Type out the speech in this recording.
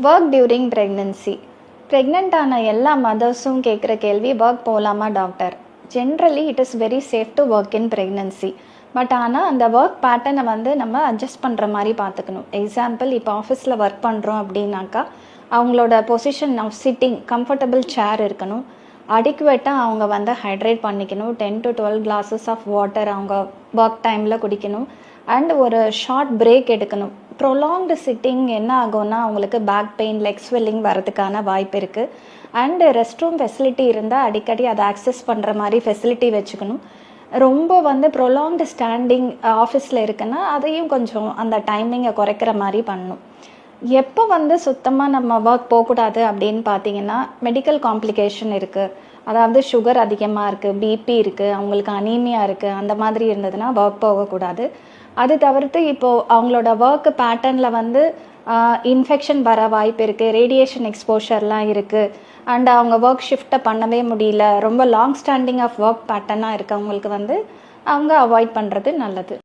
Work during pregnancy. Pregnant ஆன எல்லா மதர்ஸும் கேட்குற கேள்வி, ஒர்க் போகலாமா doctor? Generally it is very safe to work in pregnancy. But ஆனால் அந்த ஒர்க் பேட்டர்னை நம்ம அட்ஜஸ்ட் பண்ணுற மாதிரி பார்த்துக்கணும். எக்ஸாம்பிள், இப்போ ஆஃபீஸில் ஒர்க் பண்ணுறோம் அப்படின்னாக்கா அவங்களோட பொசிஷன் ஆஃப் சிட்டிங் கம்ஃபர்டபுள் சேர் இருக்கணும். அடிக்குவேட்டாக அவங்க ஹைட்ரேட் பண்ணிக்கணும். 10 to 12 glasses ஆஃப் வாட்டர் அவங்க ஒர்க் டைமில் குடிக்கணும். அண்ட் ஒரு ஷார்ட் பிரேக் எடுக்கணும். ப்ரொலாங்டு சிட்டிங் என்ன ஆகும்னா அவங்களுக்கு பேக் பெயின், லெக் ஸ்வெல்லிங் வரதுக்கான வாய்ப்பு இருக்குது. அண்டு ரெஸ்ட் ரூம் ஃபெசிலிட்டி இருந்தால் அடிக்கடி அதை ஆக்சஸ் பண்ணுற மாதிரி ஃபெசிலிட்டி வச்சுக்கணும். ரொம்ப ப்ரொலாங்டு ஸ்டாண்டிங் ஆஃபீஸில் இருக்குன்னா அதையும் கொஞ்சம் அந்த டைமிங்கை குறைக்கிற மாதிரி பண்ணணும். எப்போ சுத்தமாக நம்ம ஒர்க் போகக்கூடாது அப்படின்னு பார்த்தீங்கன்னா, மெடிக்கல் காம்ப்ளிகேஷன் இருக்குது, அதாவது சுகர் அதிகமாக இருக்குது, பிபி இருக்குது, அவங்களுக்கு அனீமியா இருக்குது, அந்த மாதிரி இருந்ததுன்னா ஒர்க் போகக்கூடாது. அது தவிர்த்து இப்போது அவங்களோட ஒர்க் பேட்டர்னில் இன்ஃபெக்ஷன் வர வாய்ப்பு இருக்குது, ரேடியேஷன் எக்ஸ்போஷர்லாம் இருக்குது, அண்ட் அவங்க ஒர்க் ஷிஃப்ட்டை பண்ணவே முடியல, ரொம்ப லாங் ஸ்டாண்டிங் ஆஃப் ஒர்க் பேட்டர்னாக இருக்கவங்களுக்கு அவங்க அவாய்ட் பண்ணுறது நல்லது.